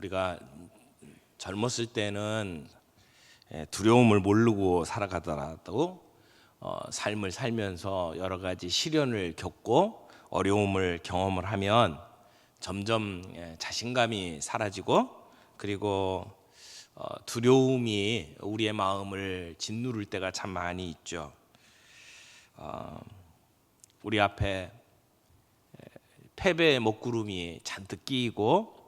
우리가 젊었을 때는 두려움을 모르고 살아가더라도 삶을 살면서 여러 가지 시련을 겪고 어려움을 경험을 하면 점점 자신감이 사라지고, 그리고 두려움이 우리의 마음을 짓누를 때가 참 많이 있죠. 우리 앞에 패배의 먹구름이 잔뜩 끼이고,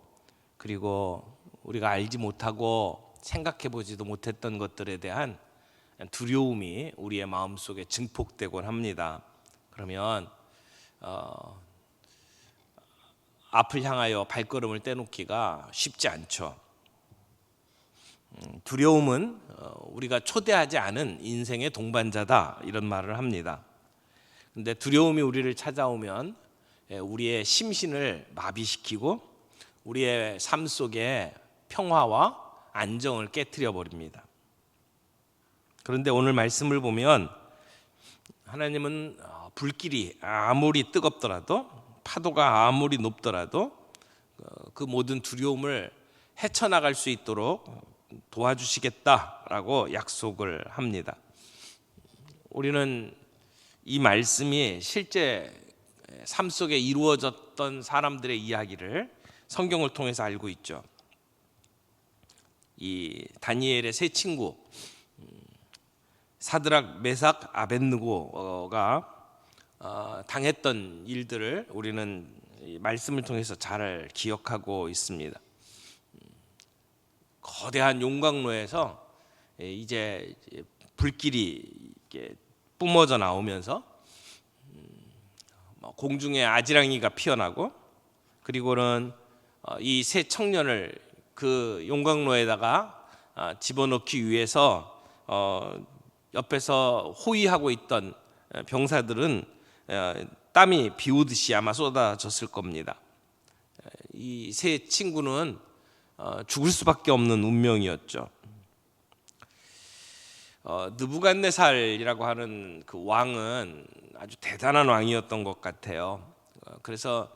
그리고 우리가 알지 못하고 생각해 보지도 못했던 것들에 대한 두려움이 우리의 마음속에 증폭되곤 합니다. 그러면 앞을 향하여 발걸음을 떼놓기가 쉽지 않죠. 두려움은 우리가 초대하지 않은 인생의 동반자다, 이런 말을 합니다. 근데 두려움이 우리를 찾아오면 우리의 심신을 마비시키고 우리의 삶 속에 평화와 안정을 깨트려 버립니다. 그런데 오늘 말씀을 보면 하나님은 불길이 아무리 뜨겁더라도, 파도가 아무리 높더라도 그 모든 두려움을 헤쳐나갈 수 있도록 도와주시겠다라고 약속을 합니다. 우리는 이 말씀이 실제 삶 속에 이루어졌던 사람들의 이야기를 성경을 통해서 알고 있죠. 이 다니엘의 세 친구 사드락, 메삭, 아벳느고가 당했던 일들을 우리는 말씀을 통해서 잘 기억하고 있습니다. 거대한 용광로에서 이제 불길이 뿜어져 나오면서 공중에 아지랑이가 피어나고, 그리고는 이 세 청년을 그 용광로에다가 집어넣기 위해서 옆에서 호위하고 있던 병사들은 땀이 비 오듯이 아마 쏟아졌을 겁니다. 이 세 친구는 죽을 수밖에 없는 운명이었죠. 느부갓네살이라고 하는 그 왕은 아주 대단한 왕이었던 것 같아요. 그래서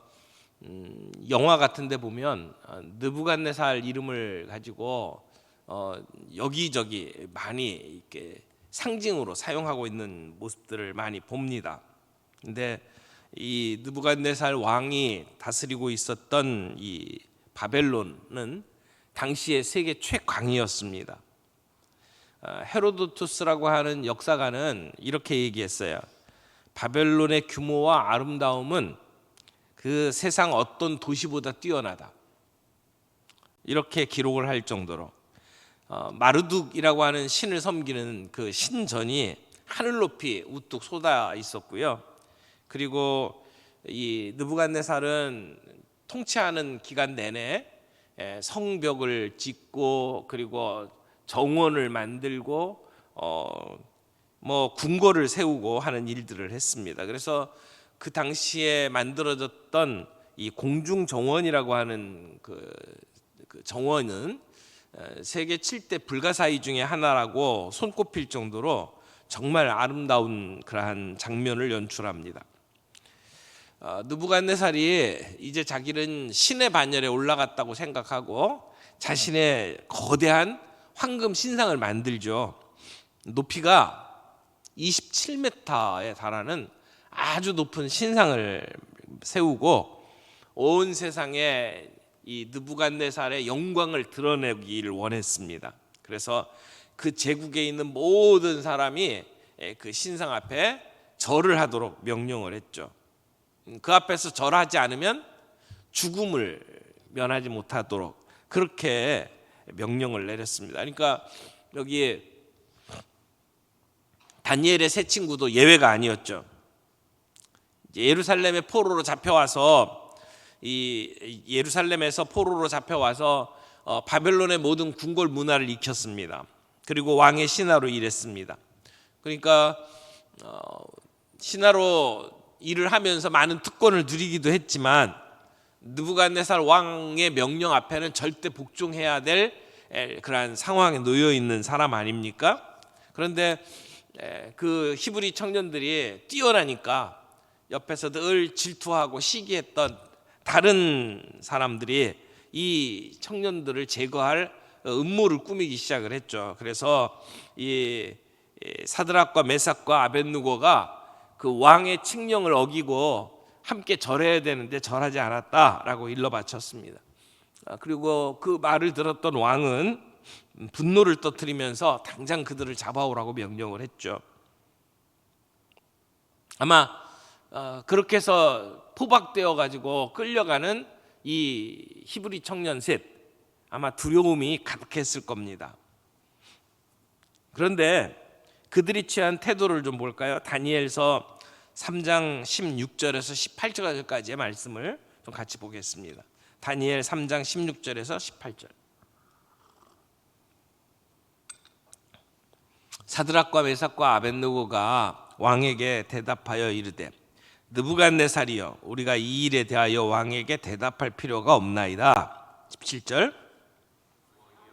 영화 같은 데 보면 느부갓네살 이름을 가지고 여기저기 많이 이렇게 상징으로 사용하고 있는 모습들을 많이 봅니다. 근데 이 느부갓네살 왕이 다스리고 있었던 이 바벨론은 당시의 세계 최강이었습니다. 헤로도투스라고 하는 역사가는 이렇게 얘기했어요. 바벨론의 규모와 아름다움은 그 세상 어떤 도시보다 뛰어나다, 이렇게 기록을 할 정도로 마르둑이라고 하는 신을 섬기는 그 신전이 하늘 높이 우뚝 솟아 있었고요. 그리고 이 느부갓네살은 통치하는 기간 내내 성벽을 짓고, 그리고 정원을 만들고 궁궐을 세우고 하는 일들을 했습니다. 그래서 그 당시에 만들어졌던 이 공중 정원이라고 하는 그 정원은 세계 7대 불가사의 중에 하나라고 손꼽힐 정도로 정말 아름다운 그러한 장면을 연출합니다. 느부갓네살이 이제 자기는 신의 반열에 올라갔다고 생각하고 자신의 거대한 황금 신상을 만들죠. 높이가 27m에 달하는 아주 높은 신상을 세우고 온 세상에 이 느부갓네살의 영광을 드러내기를 원했습니다. 그래서 그 제국에 있는 모든 사람이 그 신상 앞에 절을 하도록 명령을 했죠. 그 앞에서 절하지 않으면 죽음을 면하지 못하도록 그렇게 명령을 내렸습니다. 그러니까 여기 다니엘의 세 친구도 예외가 아니었죠. 예루살렘에 포로로 잡혀와서 예루살렘에서 포로로 잡혀와서 바벨론의 모든 궁궐 문화를 익혔습니다. 그리고 왕의 신하로 일했습니다. 그러니까 신하로 일을 하면서 많은 특권을 누리기도 했지만 느부갓네살 왕의 명령 앞에는 절대 복종해야 될 그러한 상황에 놓여 있는 사람 아닙니까? 그런데 그 히브리 청년들이 뛰어나니까 옆에서 늘 질투하고 시기했던 다른 사람들이 이 청년들을 제거할 음모를 꾸미기 시작을 했죠. 그래서 이 사드락과 메삭과 아벳느고가 그 왕의 칙령을 어기고 함께 절해야 되는데 절하지 않았다라고 일러 바쳤습니다. 그리고 그 말을 들었던 왕은 분노를 터뜨리면서 당장 그들을 잡아오라고 명령을 했죠. 아마 그렇게 해서 포박되어 가지고 끌려가는 이 히브리 청년 셋, 아마 두려움이 가득했을 겁니다. 그런데 그들이 취한 태도를 좀 볼까요? 다니엘서 3장 16절에서 18절까지의 말씀을 좀 같이 보겠습니다. 다니엘 3장 16절에서 18절. 사드락과 메삭과 아벳느고가 왕에게 대답하여 이르되 느부갓네살이여, 우리가 이 일에 대하여 왕에게 대답할 필요가 없나이다. 17절.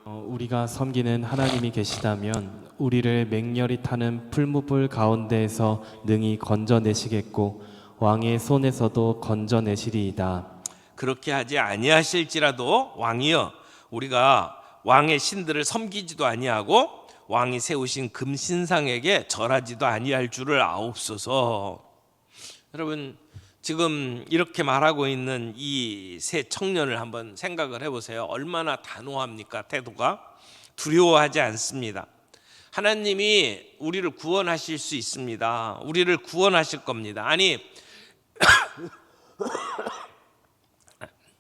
우리가 섬기는 하나님이 계시다면 우리를 맹렬히 타는 풀무불 가운데에서 능히 건져내시겠고 왕의 손에서도 건져내시리이다. 그렇게 하지 아니하실지라도 왕이여, 우리가 왕의 신들을 섬기지도 아니하고 왕이 세우신 금신상에게 절하지도 아니할 줄을 아옵소서. 여러분, 지금 이렇게 말하고 있는 이 세 청년을 한번 생각을 해보세요. 얼마나 단호합니까? 태도가 두려워하지 않습니다. 하나님이 우리를 구원하실 수 있습니다. 우리를 구원하실 겁니다. 아니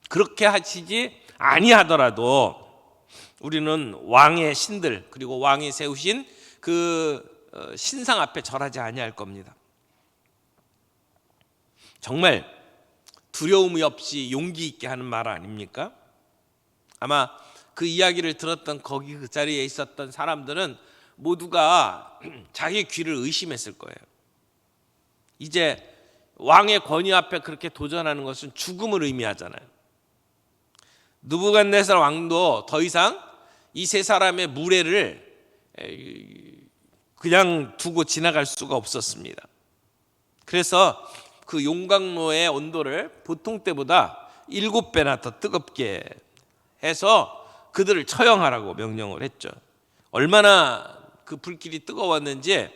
그렇게 하시지 아니하더라도 우리는 왕의 신들, 그리고 왕이 세우신 그 신상 앞에 절하지 아니할 겁니다. 정말 두려움이 없이 용기 있게 하는 말 아닙니까? 아마 그 이야기를 들었던 거기 그 자리에 있었던 사람들은 모두가 자기 귀를 의심했을 거예요. 이제 왕의 권위 앞에 그렇게 도전하는 것은 죽음을 의미하잖아요. 느부갓네살 왕도 더 이상 이 세 사람의 무례를 그냥 두고 지나갈 수가 없었습니다. 그래서 그 용광로의 온도를 보통 때보다 7배나 더 뜨겁게 해서 그들을 처형하라고 명령을 했죠. 얼마나 그 불길이 뜨거웠는지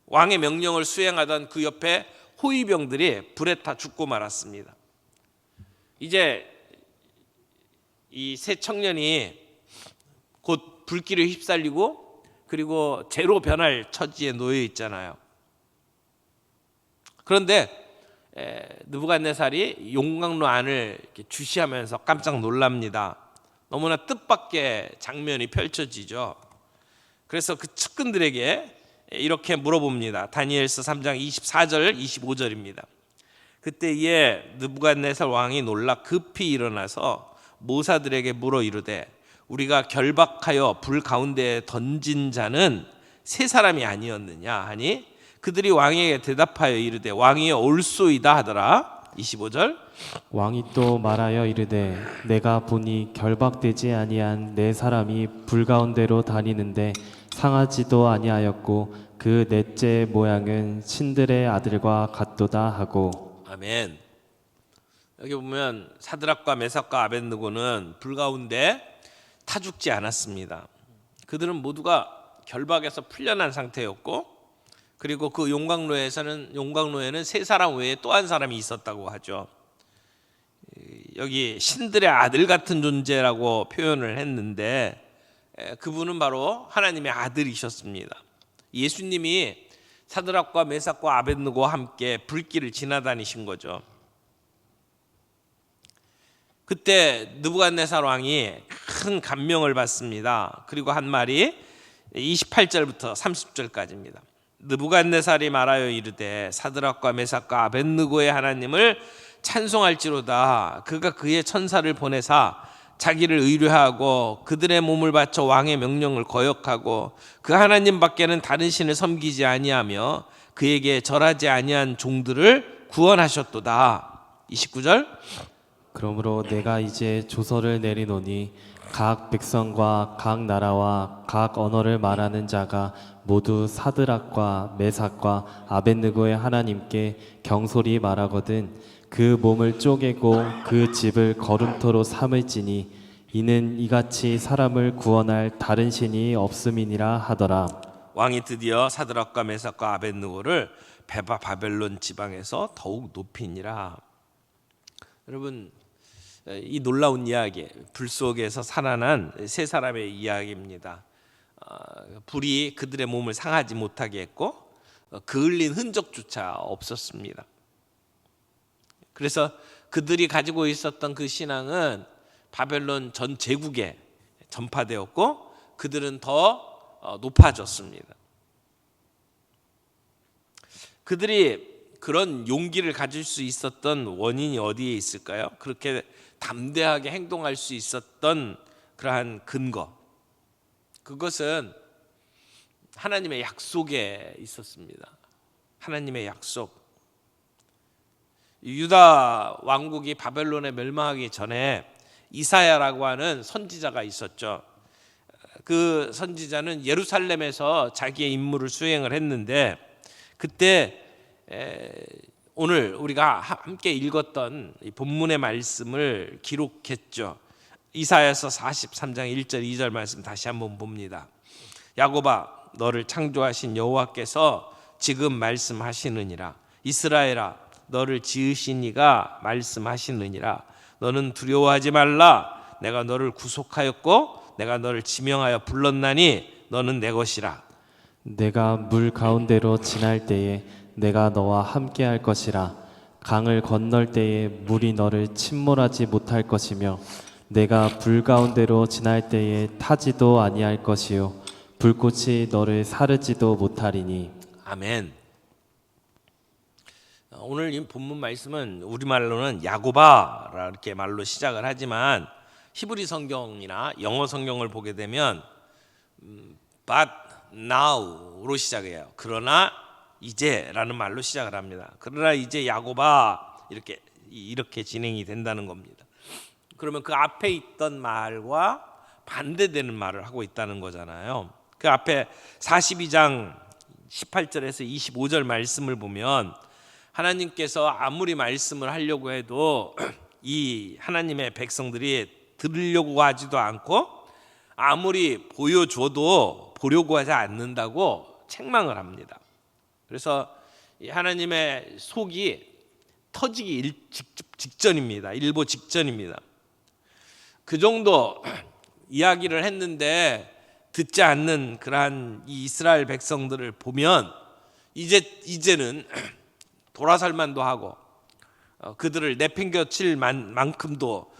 왕의 명령을 수행하던 그 옆에 호위병들이 불에 타 죽고 말았습니다. 이제 이 세 청년이 곧 불길에 휩쓸리고 그리고 재로 변할 처지에 놓여 있잖아요. 그런데 느부갓네살이 용광로 안을 이렇게 주시하면서 깜짝 놀랍니다. 너무나 뜻밖의 장면이 펼쳐지죠. 그래서 그 측근들에게 이렇게 물어봅니다. 다니엘서 3장 24절 25절입니다. 그때에 느부갓네살 왕이 놀라 급히 일어나서 모사들에게 물어 이르되 우리가 결박하여 불 가운데에 던진 자는 세 사람이 아니었느냐 하니 그들이 왕에게 대답하여 이르되 왕이여 올소이다 하더라. 25절. 왕이 또 말하여 이르되 내가 보니 결박되지 아니한 네 사람이 불 가운데로 다니는데 상하지도 아니하였고 그 넷째 모양은 신들의 아들과 같도다 하고. 아멘. 여기 보면 사드락과 메삭과 아벳느고는 불 가운데 타 죽지 않았습니다. 그들은 모두가 결박에서 풀려난 상태였고, 그리고 그 용광로에는 세 사람 외에 또 한 사람이 있었다고 하죠. 여기 신들의 아들 같은 존재라고 표현을 했는데 그분은 바로 하나님의 아들이셨습니다. 예수님이 사드락과 메삭과 아벳느고와 함께 불길을 지나다니신 거죠. 그때 느부갓네살 왕이 큰 감명을 받습니다. 그리고 한 말이 28절부터 30절까지입니다. 느부갓네살이 말하여 이르되 사드락과 메삭과 아벳느고의 하나님을 찬송할지로다. 그가 그의 천사를 보내사 자기를 의뢰하고 그들의 몸을 바쳐 왕의 명령을 거역하고 그 하나님 밖에는 다른 신을 섬기지 아니하며 그에게 절하지 아니한 종들을 구원하셨도다. 29절. 그러므로 내가 이제 조서를 내리노니 각 백성과 각 나라와 각 언어를 말하는 자가 모두 사드락과 메삭과 아벳느고의 하나님께 경솔히 말하거든 그 몸을 쪼개고 그 집을 거름토로 삼을지니 이는 이같이 사람을 구원할 다른 신이 없음이니라 하더라. 왕이 드디어 사드락과 메삭과 아벳느고를 바벨론 지방에서 더욱 높이니라. 여러분, 이 놀라운 이야기, 불 속에서 살아난 세 사람의 이야기입니다. 불이 그들의 몸을 상하지 못하게 했고 그을린 흔적조차 없었습니다. 그래서 그들이 가지고 있었던 그 신앙은 바벨론 전 제국에 전파되었고 그들은 더 높아졌습니다. 그들이 그런 용기를 가질 수 있었던 원인이 어디에 있을까요? 그렇게 담대하게 행동할 수 있었던 그러한 근거, 그것은 하나님의 약속에 있었습니다. 하나님의 약속. 유다 왕국이 바벨론에 멸망하기 전에 이사야라고 하는 선지자가 있었죠. 그 선지자는 예루살렘에서 자기의 임무를 수행을 했는데 그때 오늘 우리가 함께 읽었던 이 본문의 말씀을 기록했죠. 이사야서 43장 1절 2절 말씀 다시 한번 봅니다. 야곱아 너를 창조하신 여호와께서 지금 말씀하시느니라. 이스라엘아 너를 지으신 이가 말씀하시느니라. 너는 두려워하지 말라. 내가 너를 구속하였고 내가 너를 지명하여 불렀나니 너는 내 것이라. 내가 물 가운데로 지날 때에 내가 너와 함께 할 것이라. 강을 건널 때에 물이 너를 침몰하지 못할 것이며 내가 불 가운데로 지날 때에 타지도 아니할 것이요 불꽃이 너를 사르지도 못하리니. 아멘. 오늘 이 본문 말씀은 우리말로는 야고바 이렇게 말로 시작을 하지만 히브리 성경이나 영어 성경을 보게 되면 but now로 시작해요. 그러나 이제라는 말로 시작을 합니다. 그러나 이제 야고바 이렇게 진행이 된다는 겁니다. 그러면 그 앞에 있던 말과 반대되는 말을 하고 있다는 거잖아요. 그 앞에 42장 18절에서 25절 말씀을 보면 하나님께서 아무리 말씀을 하려고 해도 이 하나님의 백성들이 들으려고 하지도 않고 아무리 보여줘도 보려고 하지 않는다고 책망을 합니다. 그래서 하나님의 속이 터지기 직전입니다. 일보 직전입니다. 그 정도 이야기를 했는데 듣지 않는 그러한 이 이스라엘 백성들을 보면 이제는 돌아설만도 하고 그들을 내팽겨칠 만큼도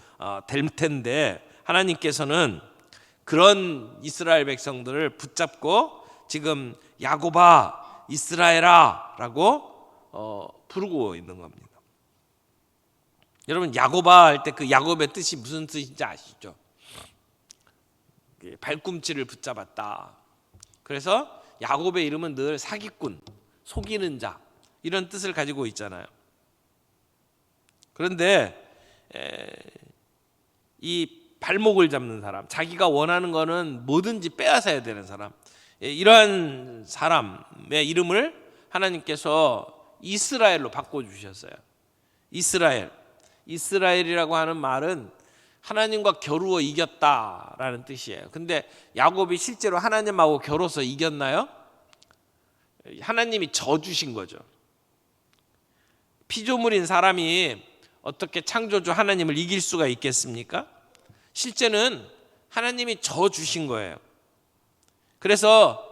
될 텐데 하나님께서는 그런 이스라엘 백성들을 붙잡고 지금 야고바 이스라엘아라고 부르고 있는 겁니다. 여러분 야고바 할 때 그 야곱의 뜻이 무슨 뜻인지 아시죠? 발꿈치를 붙잡았다. 그래서 야곱의 이름은 늘 사기꾼, 속이는 자 이런 뜻을 가지고 있잖아요. 그런데 이 발목을 잡는 사람, 자기가 원하는 거는 뭐든지 빼앗아야 되는 사람, 이러한 사람의 이름을 하나님께서 이스라엘로 바꿔주셨어요. 이스라엘이라고 하는 말은 하나님과 겨루어 이겼다라는 뜻이에요. 근데 야곱이 실제로 하나님하고 겨뤄서 이겼나요? 하나님이 져주신 거죠. 피조물인 사람이 어떻게 창조주 하나님을 이길 수가 있겠습니까? 실제는 하나님이 져주신 거예요. 그래서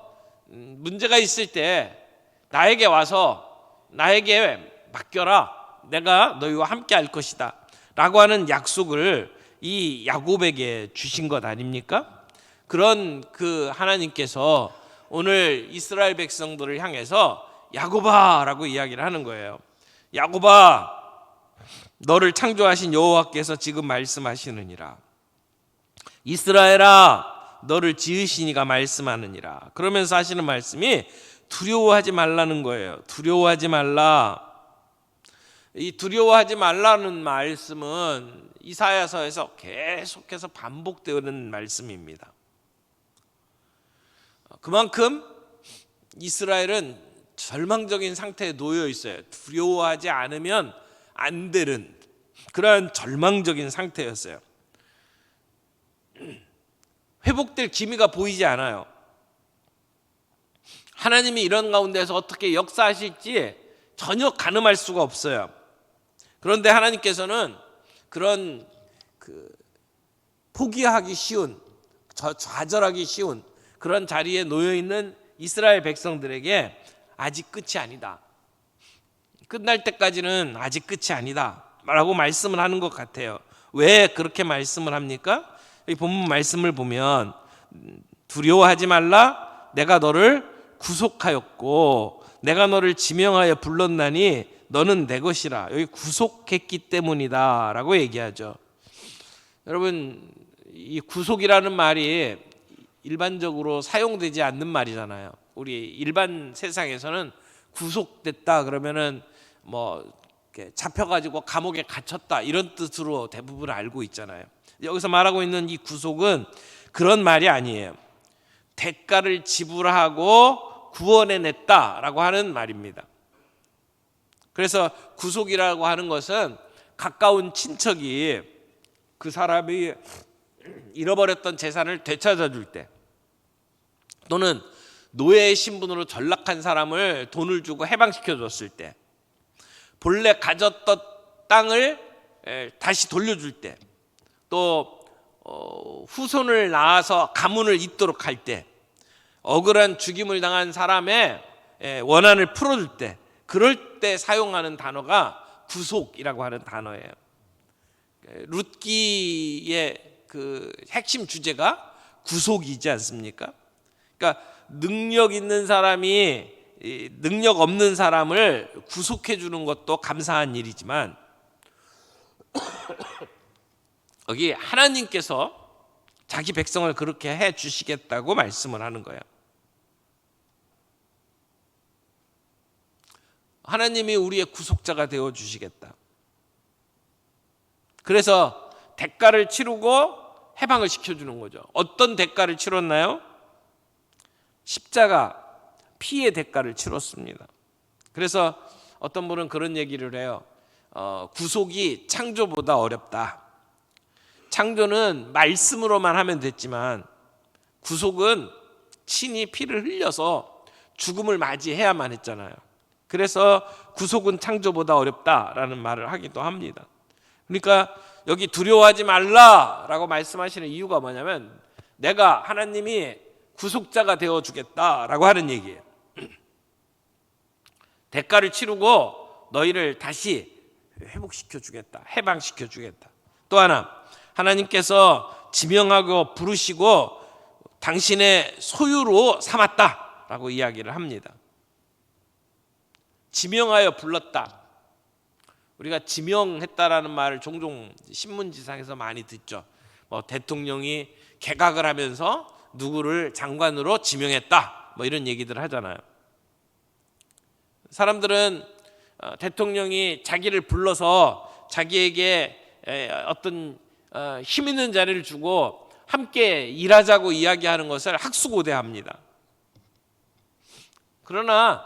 문제가 있을 때 나에게 와서 나에게 맡겨라. 내가 너희와 함께 할 것이다 라고 하는 약속을 이 야곱에게 주신 것 아닙니까? 그런 그 하나님께서 오늘 이스라엘 백성들을 향해서 야곱아라고 이야기를 하는 거예요. 야곱아 너를 창조하신 여호와께서 지금 말씀하시느니라. 이스라엘아 너를 지으신 이가 말씀하느니라. 그러면서 하시는 말씀이 두려워하지 말라는 거예요. 두려워하지 말라. 이 두려워하지 말라는 말씀은 이사야서에서 계속해서 반복되는 말씀입니다. 그만큼 이스라엘은 절망적인 상태에 놓여 있어요. 두려워하지 않으면 안 되는 그러한 절망적인 상태였어요. 회복될 기미가 보이지 않아요. 하나님이 이런 가운데서 어떻게 역사하실지 전혀 가늠할 수가 없어요. 그런데 하나님께서는 그런 포기하기 쉬운, 좌절하기 쉬운 그런 자리에 놓여 있는 이스라엘 백성들에게 아직 끝이 아니다. 끝날 때까지는 아직 끝이 아니다. 라고 말씀을 하는 것 같아요. 왜 그렇게 말씀을 합니까? 이 본문 말씀을 보면 두려워하지 말라. 내가 너를 구속하였고 내가 너를 지명하여 불렀나니 너는 내 것이라. 여기 구속했기 때문이다 라고 얘기하죠. 여러분, 이 구속이라는 말이 일반적으로 사용되지 않는 말이잖아요. 우리 일반 세상에서는 구속됐다 그러면은 뭐 잡혀가지고 감옥에 갇혔다 이런 뜻으로 대부분 알고 있잖아요. 여기서 말하고 있는 이 구속은 그런 말이 아니에요. 대가를 지불하고 구원해냈다라고 하는 말입니다. 그래서 구속이라고 하는 것은 가까운 친척이 그 사람이 잃어버렸던 재산을 되찾아 줄 때, 또는 노예의 신분으로 전락한 사람을 돈을 주고 해방시켜 줬을 때, 본래 가졌던 땅을 다시 돌려줄 때, 또 후손을 낳아서 가문을 잇도록 할 때, 억울한 죽임을 당한 사람의 원한을 풀어줄 때, 그럴 때 사용하는 단어가 구속이라고 하는 단어예요. 룻기의 그 핵심 주제가 구속이지 않습니까? 그러니까 능력 있는 사람이 능력 없는 사람을 구속해 주는 것도 감사한 일이지만 여기 하나님께서 자기 백성을 그렇게 해 주시겠다고 말씀을 하는 거예요. 하나님이 우리의 구속자가 되어 주시겠다. 그래서 대가를 치르고 해방을 시켜주는 거죠. 어떤 대가를 치렀나요? 십자가, 피의 대가를 치렀습니다. 그래서 어떤 분은 그런 얘기를 해요. 구속이 창조보다 어렵다. 창조는 말씀으로만 하면 됐지만 구속은 친히 피를 흘려서 죽음을 맞이해야만 했잖아요. 그래서 구속은 창조보다 어렵다라는 말을 하기도 합니다. 그러니까 여기 두려워하지 말라라고 말씀하시는 이유가 뭐냐면 내가 하나님이 구속자가 되어주겠다라고 하는 얘기예요. 대가를 치르고 너희를 다시 회복시켜 주겠다, 해방시켜 주겠다. 또 하나, 하나님께서 지명하고 부르시고 당신의 소유로 삼았다라고 이야기를 합니다. 지명하여 불렀다. 우리가 지명했다라는 말을 종종 신문지상에서 많이 듣죠. 뭐 대통령이 개각을 하면서 누구를 장관으로 지명했다, 뭐 이런 얘기들 하잖아요. 사람들은 대통령이 자기를 불러서 자기에게 어떤 힘 있는 자리를 주고 함께 일하자고 이야기하는 것을 학수고대합니다. 그러나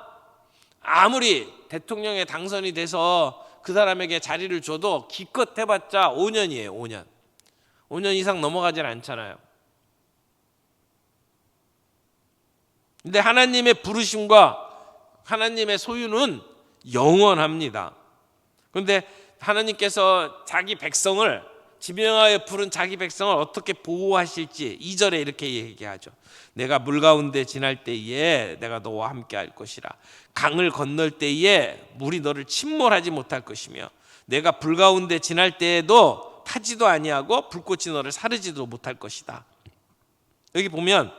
아무리 대통령에 당선이 돼서 그 사람에게 자리를 줘도 기껏 해봤자 5년이에요. 5년. 5년 이상 넘어가질 않잖아요. 근데 하나님의 부르심과 하나님의 소유는 영원합니다. 그런데 하나님께서 자기 백성을, 지명하여 부른 자기 백성을 어떻게 보호하실지 2절에 이렇게 얘기하죠. 내가 물 가운데 지날 때에 내가 너와 함께 할 것이라. 강을 건널 때에 물이 너를 침몰하지 못할 것이며 내가 불 가운데 지날 때에도 타지도 아니하고 불꽃이 너를 사르지도 못할 것이다. 여기 보면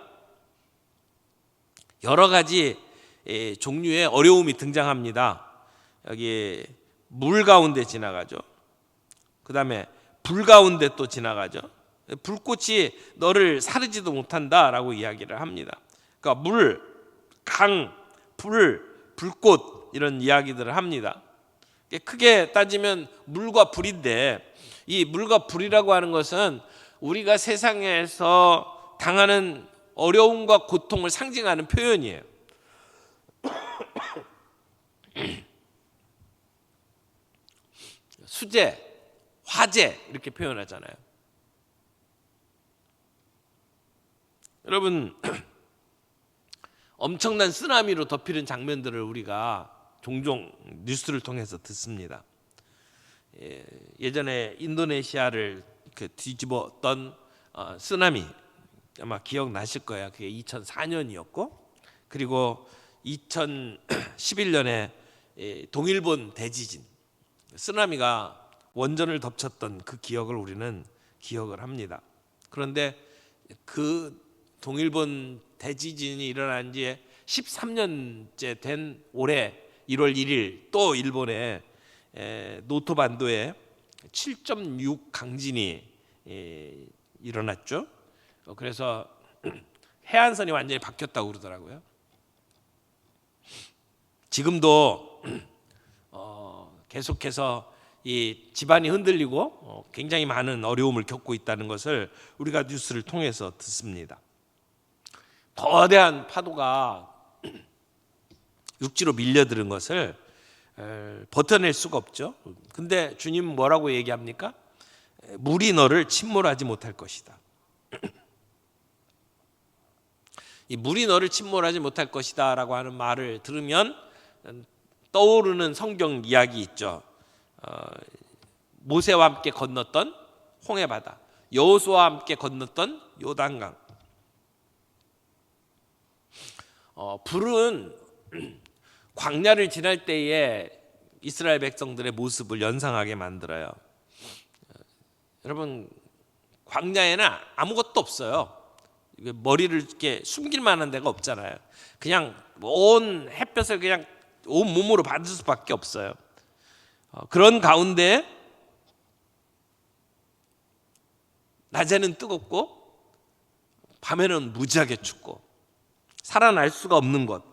여러 가지 종류의 어려움이 등장합니다. 여기 물 가운데 지나가죠. 그 다음에 불 가운데 또 지나가죠. 불꽃이 너를 사르지도 못한다라고 이야기를 합니다. 그러니까 물, 강, 불, 불꽃 이런 이야기들을 합니다. 크게 따지면 물과 불인데, 이 물과 불이라고 하는 것은 우리가 세상에서 당하는 어려움과 고통을 상징하는 표현이에요. 수재, 화재 이렇게 표현하잖아요. 여러분, 엄청난 쓰나미로 덮이는 장면들을 우리가 종종 뉴스를 통해서 듣습니다. 예전에 인도네시아를 뒤집었던 쓰나미 아마 기억나실 거예요. 그게 2004년이었고, 그리고 2011년에 동일본 대지진, 쓰나미가 원전을 덮쳤던 그 기억을 우리는 기억을 합니다. 그런데 그 동일본 대지진이 일어난 지 13년째 된 올해 1월 1일 또 일본의 노토 반도에 7.6 강진이 일어났죠. 그래서 해안선이 완전히 바뀌었다고 그러더라고요. 지금도 계속해서 이 집안이 흔들리고 굉장히 많은 어려움을 겪고 있다는 것을 우리가 뉴스를 통해서 듣습니다. 거대한 파도가 육지로 밀려드는 것을 버텨낼 수가 없죠. 근데 주님 뭐라고 얘기합니까? 물이 너를 침몰하지 못할 것이다. 이 물이 너를 침몰하지 못할 것이다 라고 하는 말을 들으면 떠오르는 성경 이야기 있죠. 모세와 함께 건넜던 홍해바다, 여호수아와 함께 건넜던 요단강. 불은 광야를 지날 때에 이스라엘 백성들의 모습을 연상하게 만들어요. 여러분, 광야에는 아무것도 없어요. 머리를 이렇게 숨길 만한 데가 없잖아요. 그냥 온 햇볕을 그냥 온 몸으로 받을 수밖에 없어요. 그런 가운데 낮에는 뜨겁고 밤에는 무지하게 춥고 살아날 수가 없는 것.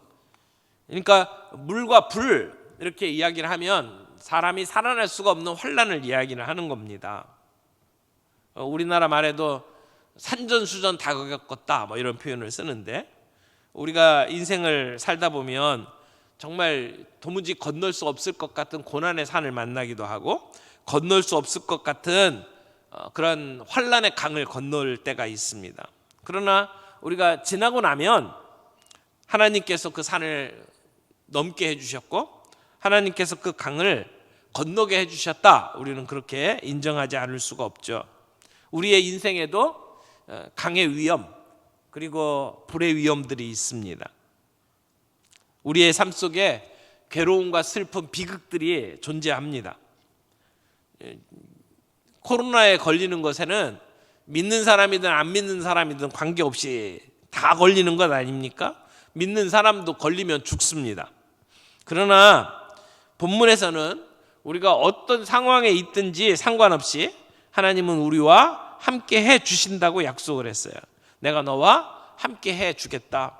그러니까 물과 불 이렇게 이야기를 하면 사람이 살아날 수가 없는 환란을 이야기를 하는 겁니다. 우리나라 말에도 산전수전 다 겪었다 뭐 이런 표현을 쓰는데, 우리가 인생을 살다 보면 정말 도무지 건널 수 없을 것 같은 고난의 산을 만나기도 하고 건널 수 없을 것 같은 그런 환란의 강을 건널 때가 있습니다. 그러나 우리가 지나고 나면 하나님께서 그 산을 넘게 해주셨고 하나님께서 그 강을 건너게 해주셨다, 우리는 그렇게 인정하지 않을 수가 없죠. 우리의 인생에도 강의 위험 그리고 불의 위험들이 있습니다. 우리의 삶 속에 괴로움과 슬픔, 비극들이 존재합니다. 코로나에 걸리는 것에는 믿는 사람이든 안 믿는 사람이든 관계없이 다 걸리는 것 아닙니까? 믿는 사람도 걸리면 죽습니다. 그러나 본문에서는 우리가 어떤 상황에 있든지 상관없이 하나님은 우리와 함께 해 주신다고 약속을 했어요. 내가 너와 함께 해 주겠다.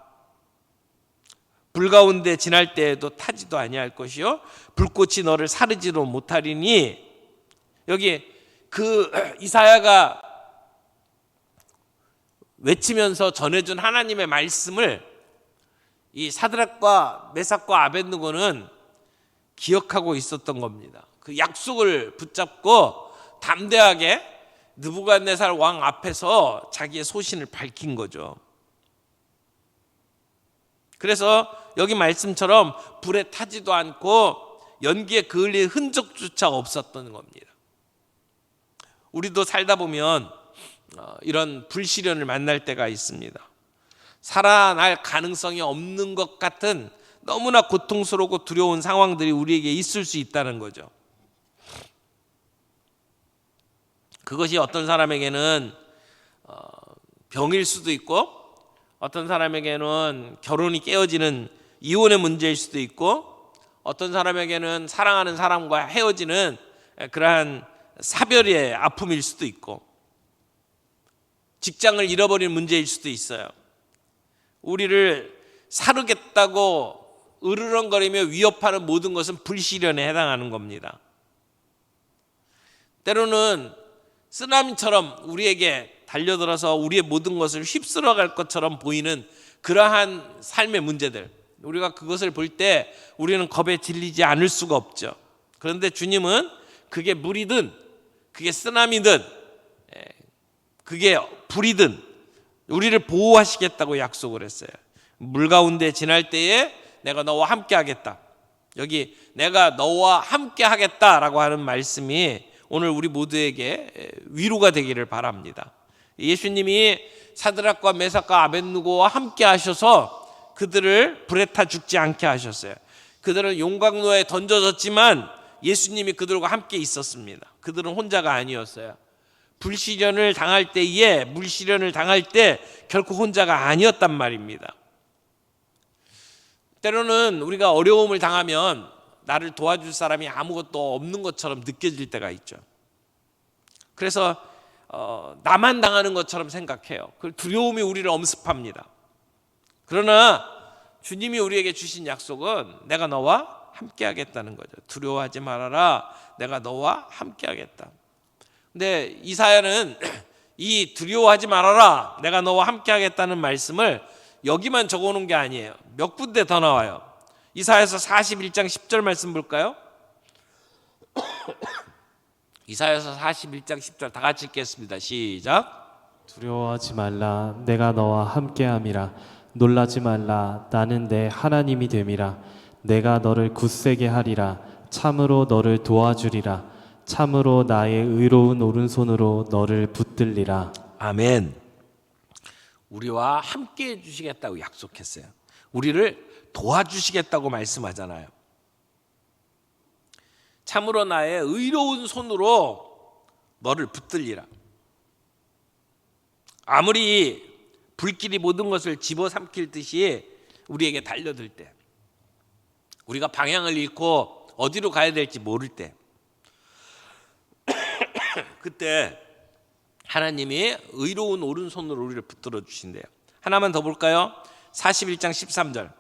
불 가운데 지날 때에도 타지도 아니할 것이요 불꽃이 너를 사르지도 못하리니. 여기 그 이사야가 외치면서 전해준 하나님의 말씀을 이 사드락과 메삭과 아벳느고는 기억하고 있었던 겁니다. 그 약속을 붙잡고 담대하게 느부갓네살 왕 앞에서 자기의 소신을 밝힌 거죠. 그래서 여기 말씀처럼 불에 타지도 않고 연기에 그을릴 흔적조차 없었던 겁니다. 우리도 살다 보면 이런 불시련을 만날 때가 있습니다. 살아날 가능성이 없는 것 같은 너무나 고통스럽고 두려운 상황들이 우리에게 있을 수 있다는 거죠. 그것이 어떤 사람에게는 병일 수도 있고 어떤 사람에게는 결혼이 깨어지는 이혼의 문제일 수도 있고 어떤 사람에게는 사랑하는 사람과 헤어지는 그러한 사별의 아픔일 수도 있고 직장을 잃어버리는 문제일 수도 있어요. 우리를 사르겠다고 으르렁거리며 위협하는 모든 것은 불시련에 해당하는 겁니다. 때로는 쓰나미처럼 우리에게 달려들어서 우리의 모든 것을 휩쓸어 갈 것처럼 보이는 그러한 삶의 문제들, 우리가 그것을 볼 때 우리는 겁에 질리지 않을 수가 없죠. 그런데 주님은 그게 물이든 그게 쓰나미든 그게 불이든 우리를 보호하시겠다고 약속을 했어요. 물 가운데 지날 때에 내가 너와 함께 하겠다. 여기 내가 너와 함께 하겠다라고 하는 말씀이 오늘 우리 모두에게 위로가 되기를 바랍니다. 예수님이 사드락과 메삭과 아벳느고와 함께 하셔서 그들을 불에 타 죽지 않게 하셨어요. 그들은 용광로에 던져졌지만 예수님이 그들과 함께 있었습니다. 그들은 혼자가 아니었어요. 불시련을 당할 때에, 물시련을 당할 때 결코 혼자가 아니었단 말입니다. 때로는 우리가 어려움을 당하면 나를 도와줄 사람이 아무것도 없는 것처럼 느껴질 때가 있죠. 그래서 나만 당하는 것처럼 생각해요. 그 두려움이 우리를 엄습합니다. 그러나 주님이 우리에게 주신 약속은 내가 너와 함께 하겠다는 거죠. 두려워하지 말아라. 내가 너와 함께 하겠다. 근데 이사야는 이 두려워하지 말아라. 내가 너와 함께 하겠다는 말씀을 여기만 적어놓은 게 아니에요. 몇 군데 더 나와요. 이사야서 41장 10절 말씀 볼까요? 이사야서 41장 10절 다 같이 읽겠습니다. 시작. 두려워하지 말라 내가 너와 함께함이라 놀라지 말라 나는 내 하나님이 됨이라 내가 너를 굳세게 하리라 참으로 너를 도와주리라 참으로 나의 의로운 오른손으로 너를 붙들리라. 아멘. 우리와 함께 해주시겠다고 약속했어요. 우리를 도와주시겠다고 말씀하잖아요. 참으로 나의 의로운 손으로 너를 붙들리라. 아무리 불길이 모든 것을 집어삼킬 듯이 우리에게 달려들 때, 우리가 방향을 잃고 어디로 가야 될지 모를 때, 그때 하나님이 의로운 오른손으로 우리를 붙들어 주신대요. 하나만 더 볼까요? 41장 13절.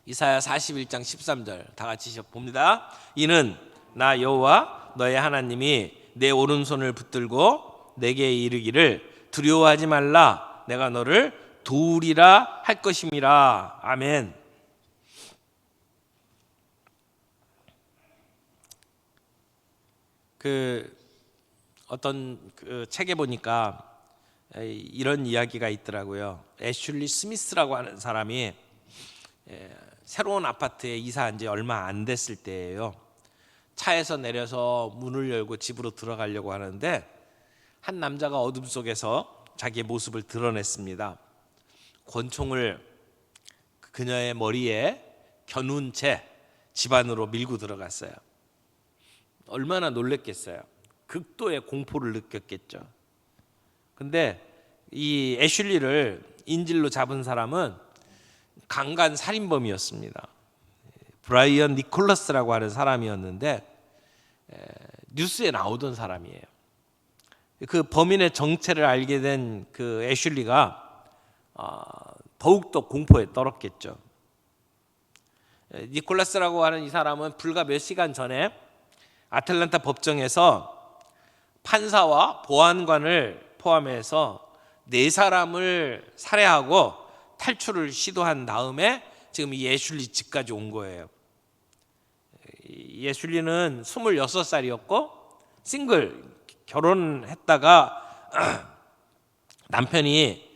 이사야 41장 13절 다 같이 봅니다. 이는 나 여호와 너의 하나님이 내 오른손을 붙들고 내게 이르기를 두려워하지 말라 내가 너를 도우리라 할 것임이라. 아멘. 어떤 책에 보니까 이런 이야기가 있더라고요. 애슐리 스미스라고 하는 사람이 새로운 아파트에 이사한 지 얼마 안 됐을 때예요. 차에서 내려서 문을 열고 집으로 들어가려고 하는데 한 남자가 어둠 속에서 자기의 모습을 드러냈습니다. 권총을 그녀의 머리에 겨눈 채 집 안으로 밀고 들어갔어요. 얼마나 놀랬겠어요. 극도의 공포를 느꼈겠죠. 근데 이 애슐리를 인질로 잡은 사람은 강간 살인범이었습니다. 브라이언 니콜러스라고 하는 사람이었는데 뉴스에 나오던 사람이에요. 그 범인의 정체를 알게 된 그 애슐리가 더욱더 공포에 떨었겠죠. 니콜라스라고 하는 이 사람은 불과 몇 시간 전에 아틀란타 법정에서 판사와 보안관을 포함해서 4사람을 살해하고 탈출을 시도한 다음에 지금 이 애슐리 집까지 온 거예요. 이 애슐리는 26살이었고 싱글, 결혼했다가 남편이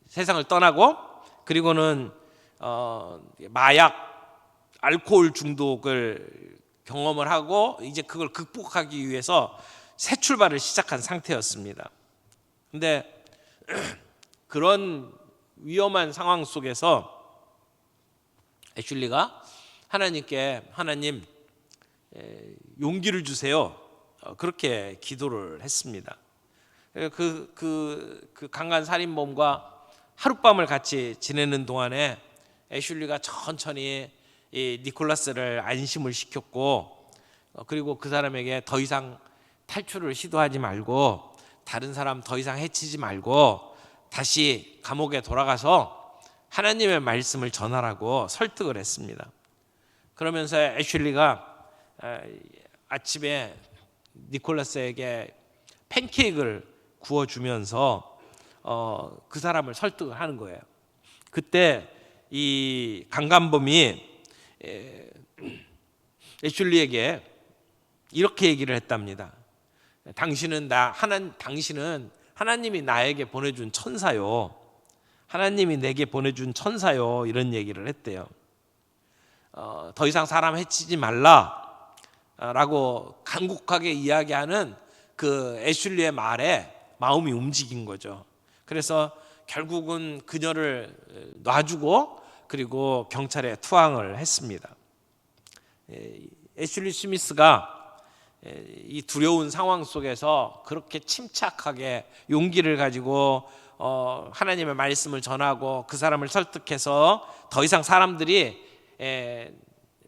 세상을 떠나고 그리고는 마약, 알코올 중독을 경험을 하고 이제 그걸 극복하기 위해서 새 출발을 시작한 상태였습니다. 근데 그런 위험한 상황 속에서 애슐리가 하나님께 하나님 용기를 주세요. 그렇게 기도를 했습니다. 그 강간 살인범과 하룻밤을 같이 지내는 동안에 애슐리가 천천히 이 니콜라스를 안심을 시켰고 그리고 그 사람에게 더 이상 탈출을 시도하지 말고 다른 사람 더 이상 해치지 말고 다시 감옥에 돌아가서 하나님의 말씀을 전하라고 설득을 했습니다. 그러면서 애슐리가 아침에 니콜라스에게 팬케이크를 구워주면서 그 사람을 설득을 하는 거예요. 그때 이 강간범이 애슐리에게 이렇게 얘기를 했답니다. 당신은 하나님이 나에게 보내준 천사요. 하나님이 내게 보내준 천사요. 이런 얘기를 했대요. 더 이상 사람 해치지 말라라고 간곡하게 이야기하는 그 애슐리의 말에 마음이 움직인 거죠. 그래서 결국은 그녀를 놔주고 그리고 경찰에 투항을 했습니다. 애슐리 스미스가 이 두려운 상황 속에서 그렇게 침착하게 용기를 가지고 하나님의 말씀을 전하고 그 사람을 설득해서 더 이상 사람들이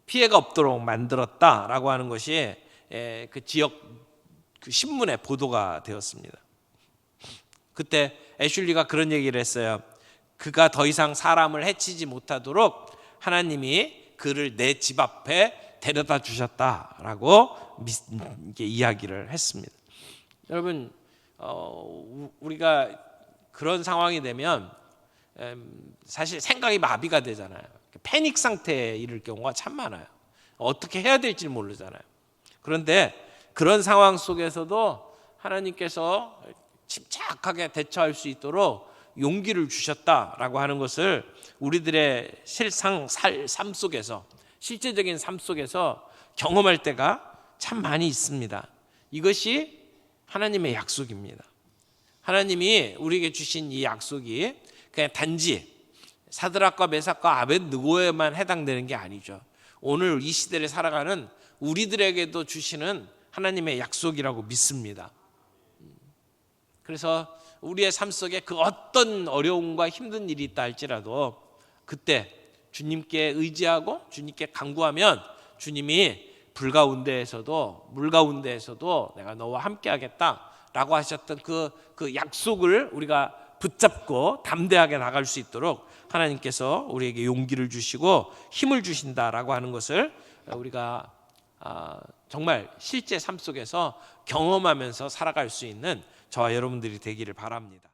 피해가 없도록 만들었다라고 하는 것이 그 지역 그 신문에 보도가 되었습니다. 그때 애슐리가 그런 얘기를 했어요. 그가 더 이상 사람을 해치지 못하도록 하나님이 그를 내 집 앞에 데려다 주셨다라고 이야기를 했습니다. 여러분, 우리가 그런 상황이 되면 사실 생각이 마비가 되잖아요. 패닉 상태에 이를 경우가 참 많아요. 어떻게 해야 될지 모르잖아요. 그런데 그런 상황 속에서도 하나님께서 침착하게 대처할 수 있도록 용기를 주셨다라고 하는 것을 우리들의 삶 속에서, 실제적인 삶 속에서 경험할 때가 참 많이 있습니다. 이것이 하나님의 약속입니다. 하나님이 우리에게 주신 이 약속이 그냥 단지 사드락과 메삭과 아벳느고에만 해당되는 게 아니죠. 오늘 이 시대를 살아가는 우리들에게도 주시는 하나님의 약속이라고 믿습니다. 그래서 우리의 삶 속에 그 어떤 어려움과 힘든 일이 있다 할지라도 그때 주님께 의지하고 주님께 간구하면 주님이 불 가운데에서도 물 가운데에서도 내가 너와 함께 하겠다라고 하셨던 그 약속을 우리가 붙잡고 담대하게 나갈 수 있도록 하나님께서 우리에게 용기를 주시고 힘을 주신다라고 하는 것을 우리가 정말 실제 삶 속에서 경험하면서 살아갈 수 있는 저와 여러분들이 되기를 바랍니다.